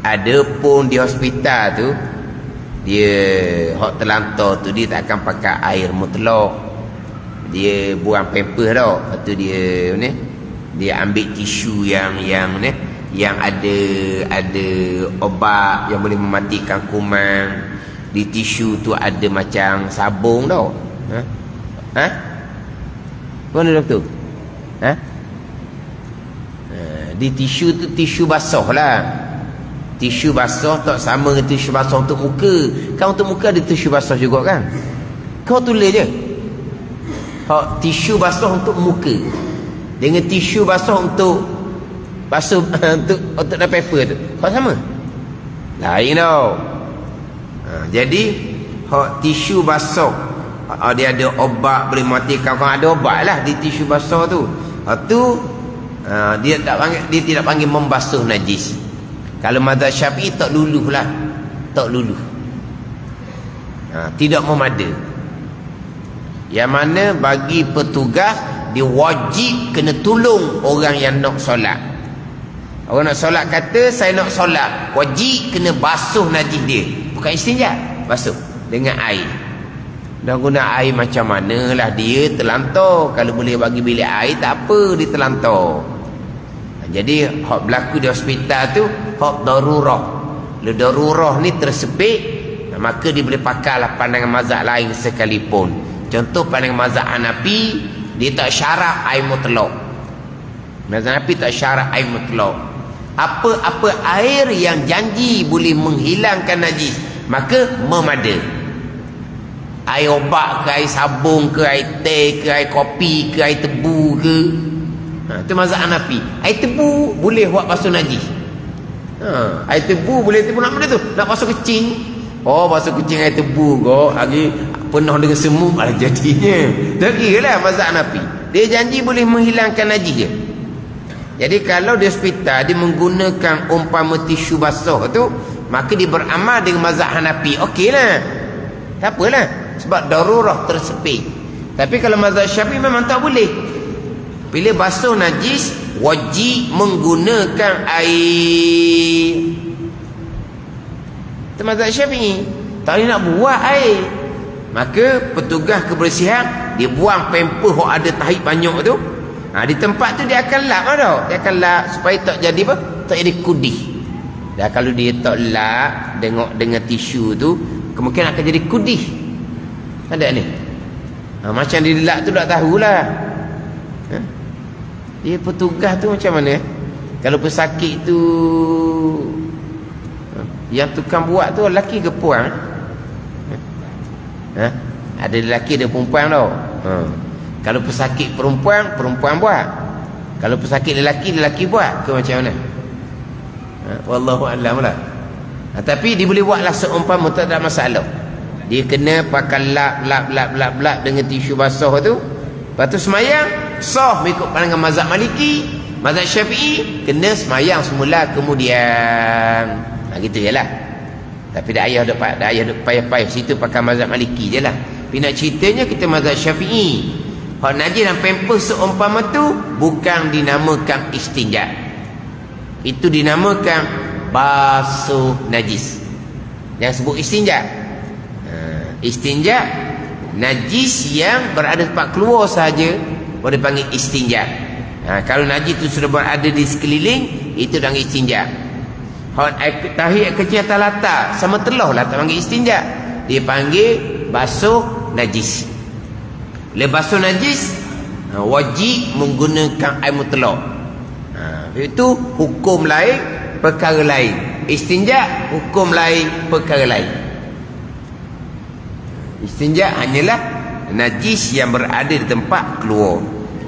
Adapun di hospital tu, dia hok terlantar tu dia tak akan pakai air mutlak. Dia buang pampers dah. Lepas tu dia ni, dia ambil tisu yang ni, yang ada obat yang boleh mematikan kuman. Di tisu tu ada macam sabung tau. Mana doktor? Di tisu tu tisu basah lah. Tisu basah tak sama dengan tisu basah untuk muka. Kan untuk muka ada tisu basah juga kan? Kau tulis je. Tisu basah untuk muka dengan tisu basah untuk basuh untuk dah paper tu. Kau sama? Lain tau. Jadi tisu basah, dia ada obat boleh matikan. Kalau ada obat lah di tisu basah tu. Dia tidak panggil membasuh najis. Kalau mazhab Syafi'i tak luluh lah. Tak luluh. Tidak memada. Yang mana bagi petugas, dia wajib kena tolong orang yang nak solat. Orang nak solat kata, saya nak solat, wajib kena basuh najis dia. Bukan istinja, basuh dengan air. Dah guna air macam manalah, dia terlantar. Kalau boleh bagi bilik air, tak apa, dia terlantar. Jadi hak berlaku di hospital tu hak darurah. Kalau darurah ni tersepit, maka dia boleh pakailah pandangan mazhab lain sekalipun. Contoh pandangan mazhab Hanafi, dia tak syarat air mutlak. Mazhab Hanafi tak syarat air mutlak. Apa-apa air yang janji boleh menghilangkan najis, maka memada. Air obat ke, air sabun ke, air teh ke, air kopi ke, air tebu ke. Itu mazhab Hanafi. Air tebu boleh buat basuh najis. Air tebu boleh tebu nak mana tu? Nak basuh kecing. Basuh kecing air tebu kau lagi penuh dengan semut lah jadinya. Tak kira lah mazhab Hanafi. Dia janji boleh menghilangkan najis je. Jadi kalau di hospital dia menggunakan umpama tisu basah tu, maka dia beramal dengan mazhab Hanafi. Okey lah. Tak apalah. Sebab darurah tersepit. Tapi kalau mazhab Syafi'i memang tak boleh. Bila basuh najis, wajib menggunakan air. Itu mazhab Syafi'i. Tak boleh nak buat air. Maka petugas kebersihan, dia buang pampers yang ada tahi banyak tu. Di tempat tu dia akan lap tau. Dia akan lap supaya tak jadi apa? Tak jadi kudih. Dan kalau dia tak lap dengan tisu tu, kemungkinan akan jadi kudih. Ada ni. Macam dia lap tu tak tahulah. Dia petugas tu macam mana? Kalau pesakit tu, yang tukang buat tu lelaki ke perempuan? Ada lelaki ada perempuan tau. Kalau pesakit perempuan buat. Kalau pesakit lelaki buat ke macam mana? Wallahu a'lam lah. Tapi dia boleh buatlah seumpama, tak ada masalah. Dia kena pakai lap dengan tisu basah tu. Lepas tu semayang sah mengikut pandangan mazhab Maliki. Mazhab Syafi'i kena semayang semula kemudian. Gitu je lah. Tapi dah ayah payah-payah situ pakai mazhab Maliki je lah. Tapi nak ceritanya kita mazhab Syafi'i. Hak najis dan pampers seumpama tu bukan dinamakan istinja. Itu dinamakan basuh najis. Jangan sebut istinja. Istinja najis yang berada tempat keluar sahaja boleh panggil istinja. Kalau najis itu sudah berada di sekeliling, itu panggil istinja. Tahi kecil atas latar sama telah lah, tak panggil istinja. Dia panggil basuh najis. Bila basuh najis, wajib menggunakan air mutlak. Itu hukum lain, perkara lain. Istinja hukum lain, perkara lain. Istinja hanyalah najis yang berada di tempat keluar.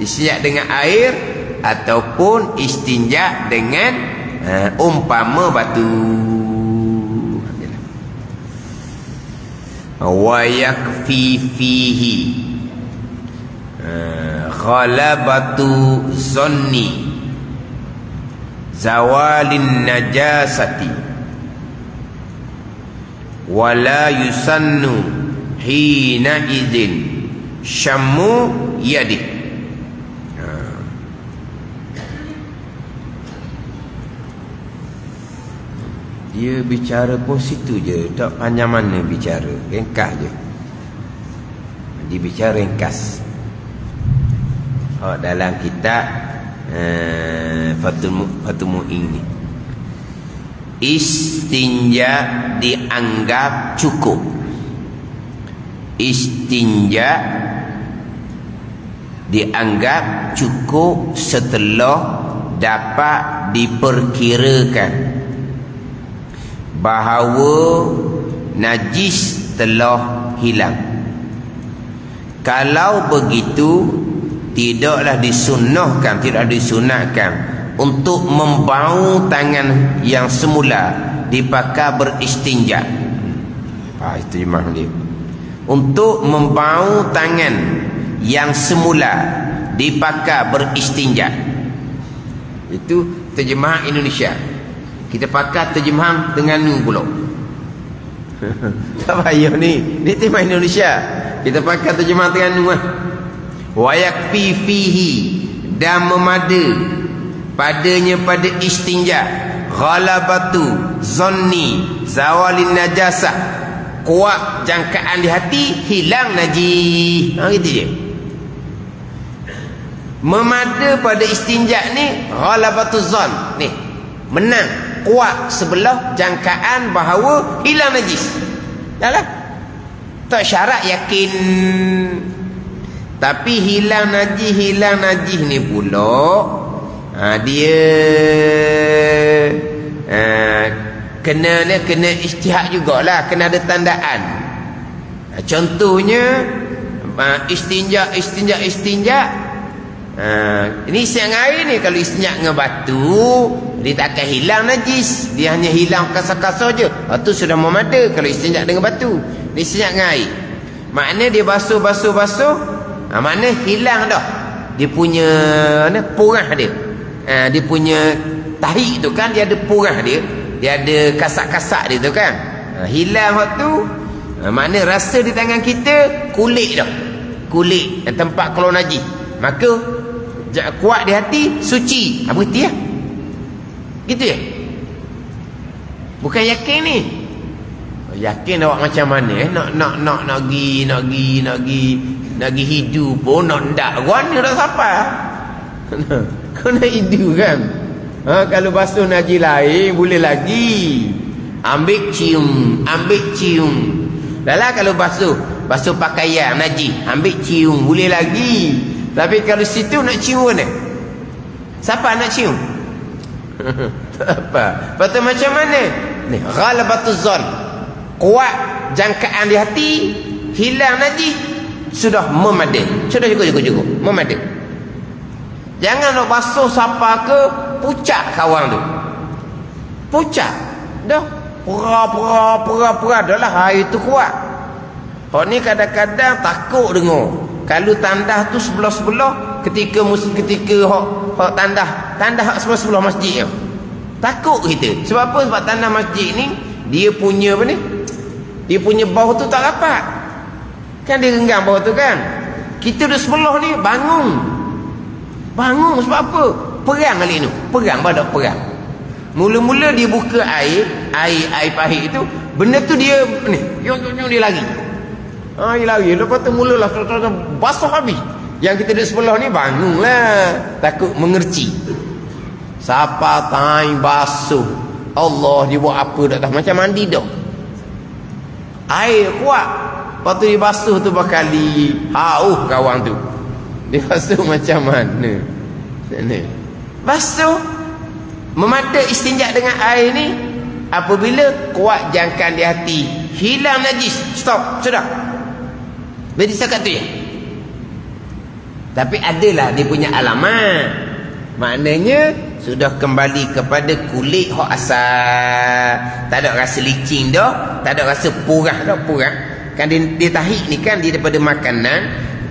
Istinja dengan air ataupun istinja dengan umpama batu. Wa yakfi fihi ghalabatu zanni zawalin najasati wala yusannu hina izin syammu yadi. Dia bicara pun situ je, tak panjang mana bicara, ringkas je. Dia bicara ringkas. Dalam kitab Fathul Mu'in ni, istinja dianggap cukup. Istinja dianggap cukup setelah dapat diperkirakan bahawa najis telah hilang. Kalau begitu, tidaklah disunatkan untuk membau tangan yang semula dipakai beristinja. Itu jemaah dia. Untuk membau tangan yang semula dipakai beristinja. Itu terjemahan Indonesia. Kita pakai terjemahan dengan ni pula. Tak payah ni. Ni terjemahan Indonesia. Kita pakai terjemahan dengan ni. Wa yakfi fihi, dan memada padanya pada istinja, ghalabatu zanni zawalin najasah, kuat jangkaan di hati, hilang najis. Gitu je. Memada pada istinja ni ghalabatu zan ni, menang, kuat sebelah jangkaan bahawa hilang najis. Dah lah. Tak syarat yakin. Tapi hilang najis ni pula dia kena ijtihad jugalah, kena ada tandaan. Contohnya istinja ini siang air ni, kalau istinja dengan batu dia takkan hilang najis, dia hanya hilang kasar-kasar je. Itu sudah memada kalau istinja dengan batu. Dia istinja dengan air, maknanya dia basuh, maknanya hilang dah dia punya purah dia. Dia punya tahi tu kan, dia ada purah dia ada kasak-kasak dia tu kan. Hilang waktu maknanya rasa di tangan kita kulit dah, kulit tempat keluar najis, maka kuat di hati, suci. Berhenti lah. Gitu ya. Bukan yakin ni. Yakin awak macam mana nak pergi hidup pun nak ndak warna dah sampai. Kena hidup kan. Kalau basuh najis lain boleh lagi. Ambil cium. Dah lah, kalau basuh pakaian najis, ambil cium boleh lagi. Tapi kalau situ nak cium mana? Siapa nak cium? Tak apa. Lepas tu macam mana? Ni ghalabatuz zon, kuat jangkaan di hati, hilang najis, sudah memadai. Sudah cukup memadai. Jangan nak basuh siapa ke pucat kawan tu. Pucat dah pura dah lah, air tu kuat. Hak ni kadang-kadang takut dengar. Kalau tandah tu sebelah-sebelah, ketika hak tandah hak sebelah-sebelah masjid tu, takut kita. Sebab apa? Sebab tandah masjid ni dia punya apa ni? Dia punya bau tu tak rapat. Kan dia renggang bau tu kan. Kita duduk sebelah ni bangun sebab apa? Perang kali ni. Perang. Mula-mula dia buka air pahit tu, benda tu dia ni, dia lari. Dia lari. Lepas tu mulalah basuh habis. Yang kita duduk sebelah ni bangunlah, takut mengerci. Siapa time basuh, Allah, dia buat apa dah macam mandi dah. Air kuat. Lepas tu dia basuh tu berkali. Kawan tu. Dia basuh macam mana? Ni. Basuh memada istinja dengan air ni apabila kuat jangkaan di hati, hilang najis, stop, sudah. Jadi setakat tu ya. Tapi adalah dia punya alamat. Maknanya sudah kembali kepada kulit hak asal. Tak ada rasa licin dah, tak ada rasa purah dah, purah. Kan dia tahi ni kan dia daripada makanan.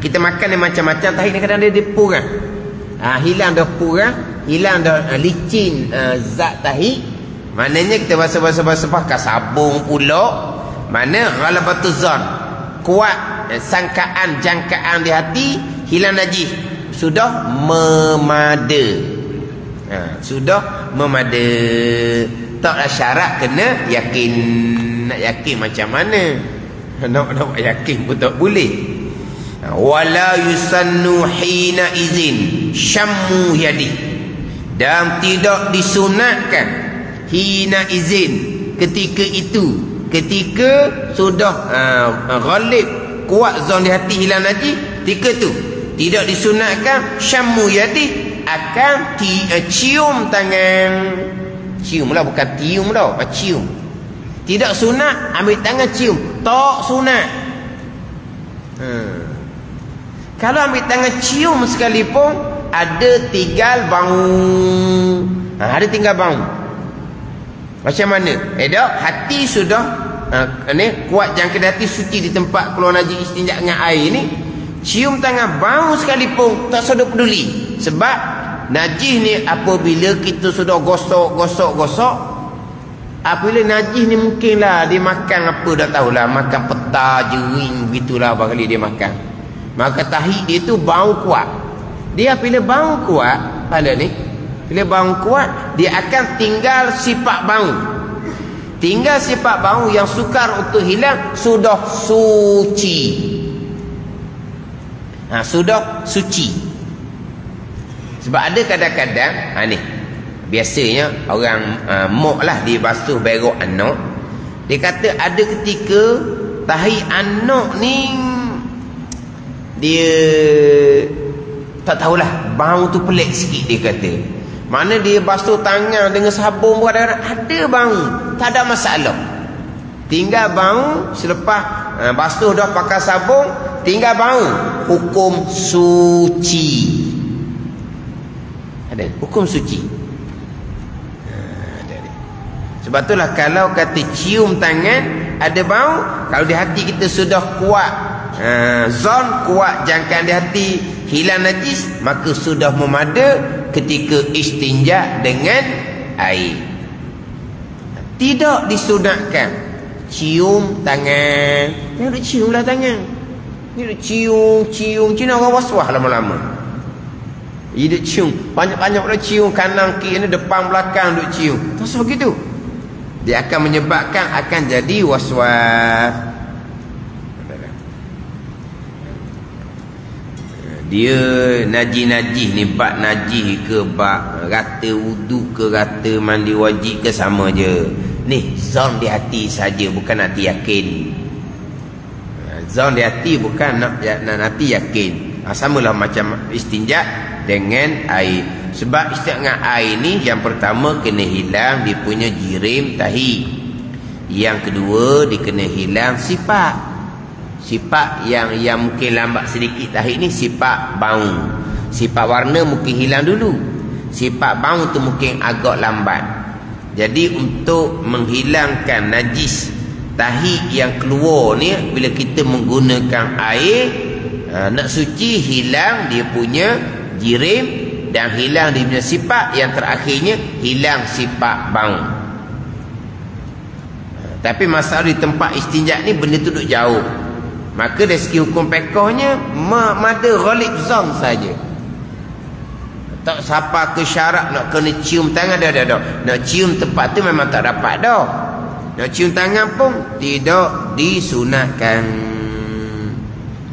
Kita makan yang macam-macam, tahi ni kadang dia purah. Hilang dah purah, hilang dah licin zat tahi. Maknanya kita basuh pakai sabun pula. Mana ghalabatuz zan, kuat jangkaan di hati, hilang najis, sudah memada. Sudah memada. Taklah syarat kena yakin. Nak yakin macam mana? Nak yakin pun tak boleh. Wala yusannu hina izin syammu yadi. Dan tidak disunatkan hina izin ketika itu, ketika sudah ghalib kuat zon di hati hilang najis, ketika tu tidak disunatkan syammu yadi, akan cium tangan. Cium lah, bukan tium tau, cium. Tidak sunat ambil tangan cium, tak sunat. Kalau ambil tangan cium sekalipun, ada tinggal bau. Ada tinggal bau. Macam mana? Dah hati sudah kuat jangka hati suci di tempat keluar najis istinja dengan air ni, cium tangan bau sekalipun tak sudah peduli. Sebab najis ni apabila kita sudah gosok, apabila najis ni mungkinlah dia makan apa dah tahulah, makan peta, jering begitulah barangkali dia makan. Maka tahi dia tu bau kuat. Dia bila bau kuat, pada ni bila bau kuat, dia akan tinggal sifat bau. Tinggal sifat bau yang sukar untuk hilang, sudah suci. Sudah suci. Sebab ada kadang-kadang ni biasanya orang mok lah dia basuh berok anak. Dia kata ada ketika tahi anak ni dia tak tahulah, bau tu pelik sikit dia kata. Mana dia basuh tangan dengan sabun pun ada bau, tak ada masalah. Tinggal bau selepas basuh dah pakai sabun, tinggal bau, hukum suci. Ada hukum suci. Sebab itulah kalau kata cium tangan ada bau, kalau di hati kita sudah kuat zon, kuat jangkaan di hati hilang najis, maka sudah memada ketika istinja dengan air. Tidak disunatkan cium tangan. Dia duk ciumlah tangan. Dia duk cium orang was-was lama-lama. Dia duk cium, banyak-banyak dah cium kanan kiri, depan belakang duk cium. Tak usah begitu. Dia akan menyebabkan akan jadi was-was. Dia najis-najis ni, bak najis ke bak rata wudu ke rata mandi wajib ke sama je. Ni zon di hati saja, bukan hati yakin. Zon di hati bukan nak hati yakin. Samalah macam istinja dengan air. Sebab istinja dengan air ni, yang pertama kena hilang dia punya jirim tahi. Yang kedua dia kena hilang sifat yang mungkin lambat sedikit tahi ni, sifat bau. Sifat warna mungkin hilang dulu, sifat bau tu mungkin agak lambat. Jadi untuk menghilangkan najis tahi yang keluar ni, bila kita menggunakan air, nak suci, hilang dia punya jirim dan hilang dia punya sifat. Yang terakhirnya hilang sifat bau. Tapi masalah di tempat istinja ni benda tu duduk jauh, maka dari segi hukum fiqhnya mada ghalib zon saja. Tak siapa ke syarat nak kena cium tangan dah. Nak cium tempat tu memang tak dapat dah. Nak cium tangan pun tidak disunatkan.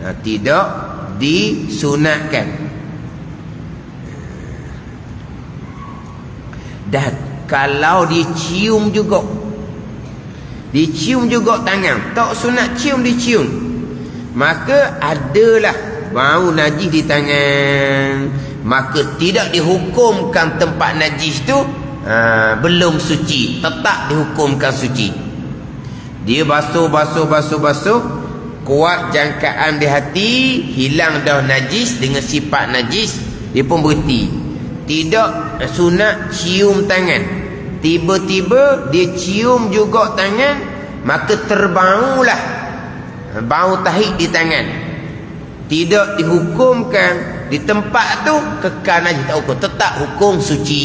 Tidak disunatkan. Dan kalau dicium juga, tangan, tak sunat cium, dicium, maka adalah bau najis di tangan, maka tidak dihukumkan tempat najis tu belum suci, tetap dihukumkan suci. Dia basuh, kuat jangkaan di hati, hilang dah najis dengan sifat najis, dia pun berhenti. Tidak sunat cium tangan. Tiba-tiba dia cium juga tangan, maka terbaulah bau tahi di tangan. Tidak dihukumkan di tempat tu kekal najis, tak hukum, tetap hukum suci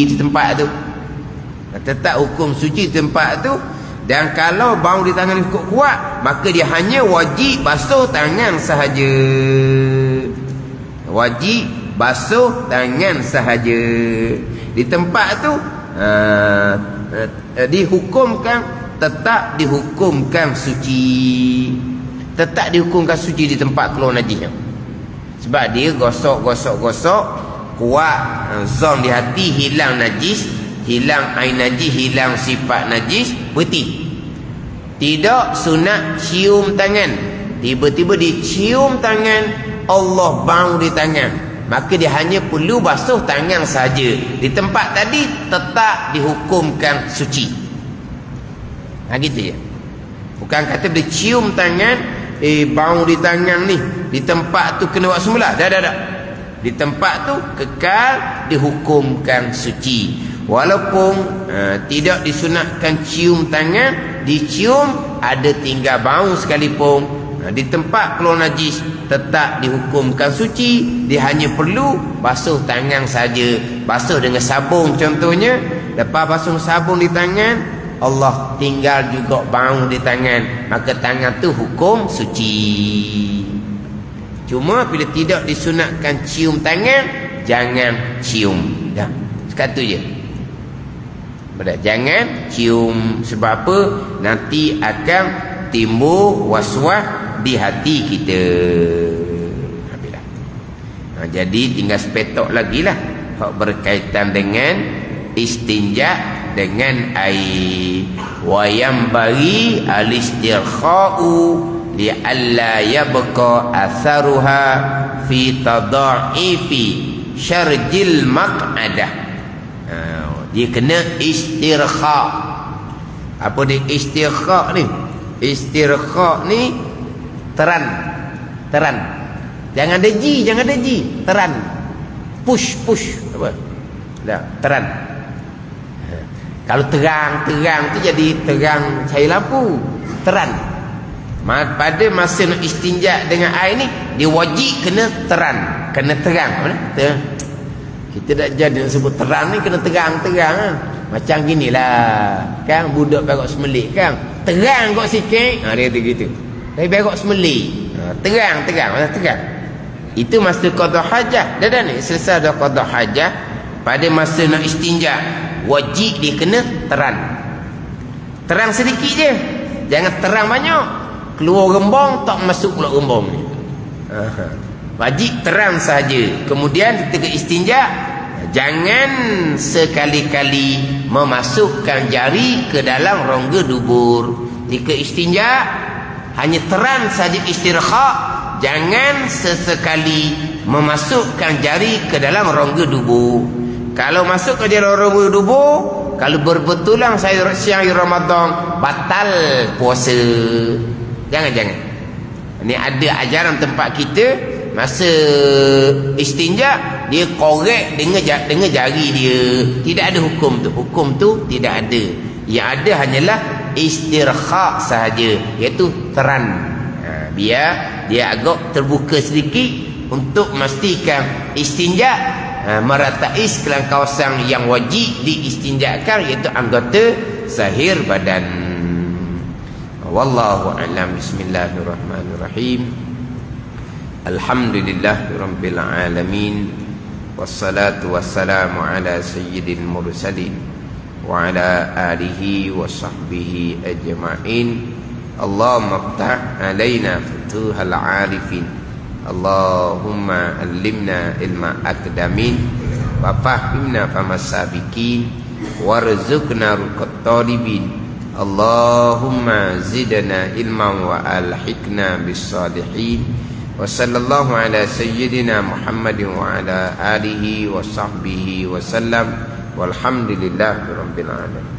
di tempat tu. Tetap hukum suci di tempat tu. Dan kalau bau di tangan cukup kuat, maka dia hanya wajib basuh tangan sahaja. Wajib basuh tangan sahaja. Di tempat tu dihukumkan, tetap dihukumkan suci. Tetap dihukumkan suci di tempat keluar najis. Sebab dia gosok, kuat zon di hati, hilang najis, hilang air najis, hilang sifat najis, berhenti. Tidak sunat cium tangan. Tiba-tiba dicium tangan, Allah bau di tangan, maka dia hanya perlu basuh tangan saja. Di tempat tadi tetap dihukumkan suci. Gitu je. Bukan kata dia cium tangan, bau di tangan ni, di tempat tu kena buat semula. Dah. Di tempat tu kekal dihukumkan suci. Walaupun tidak disunatkan cium tangan, dicium ada tinggal bau sekalipun, di tempat keluar najis tetap dihukumkan suci. Dia hanya perlu basuh tangan saja. Basuh dengan sabun contohnya. Lepas basuh sabun di tangan, Allah tinggal juga bau di tangan, maka tangan tu hukum suci. Cuma bila tidak disunatkan cium tangan, jangan cium. Dah, sekatu je. Jangan cium. Sebab apa? Nanti akan timbul was-was di hati kita. Habislah. Jadi tinggal sepetok lagi lah berkaitan dengan istinja dengan air. Wa yambaghi al-istirkha'u li'alla yabqa atharuha fi tadha'ifi syarjil maq'adah. Dia kena istirkha. Apa dia istirkha ni? Istirkha ni teran. Jangan deji. Teran. Push. Apa? Dah, teran. Kalau terang tu jadi terang cahaya lampu. Teran. Pada masa nak istinja dengan air ni, dia wajib kena teran. Kena terang. Mana? Kita tak jadi nak sebut terang ni, kena terang kan? Macam ginilah kan, budak berok semelik kan, terang kok sikit, dia kata gitu. Tapi berok semelik, terang. Itu masa qada hajah. Dah ni selesai dah qada hajah. Pada masa nak istinja, wajib dia kena terang sedikit je, jangan terang banyak. Keluar rembang tak masuk pula rembang ni. Wajib terang saja. Kemudian ketika istinja, jangan sekali-kali memasukkan jari ke dalam rongga dubur. Jika istinja hanya terang saja istirkha, jangan sesekali memasukkan jari ke dalam rongga dubur. Kalau masuk ke dalam rongga dubur, kalau berbetulan saya siang Ramadan, batal puasa. Jangan. Ini ada ajaran tempat kita, masa istinja dia korek dengan jari dia. Tidak ada hukum tu. Hukum tu tidak ada. Yang ada hanyalah istirkha sahaja, iaitu teran. Biar dia agak terbuka sedikit untuk memastikan istinja meratai sekalian kawasan yang wajib diistinjakan, iaitu anggota zahir badan. Wallahu a'lam. Bismillahirrahmanirrahim. Alhamdulillahirabbil alamin. Wassalatu wassalamu ala sayyidil mursalin wa ala alihi wa sahbihi ajma'in. Allahumma iftah alaina futuhal arifin. Allahumma allimna ilma akdamin wa fahimna famas sabiqin warzuqna ruqat talibin. Allahumma zidna ilman wa alhiqna bis salihin. Wa sallallahu ala sayyidina Muhammadin wa ala alihi wa sahbihi wa sallam. Walhamdulillahirabbil alamin.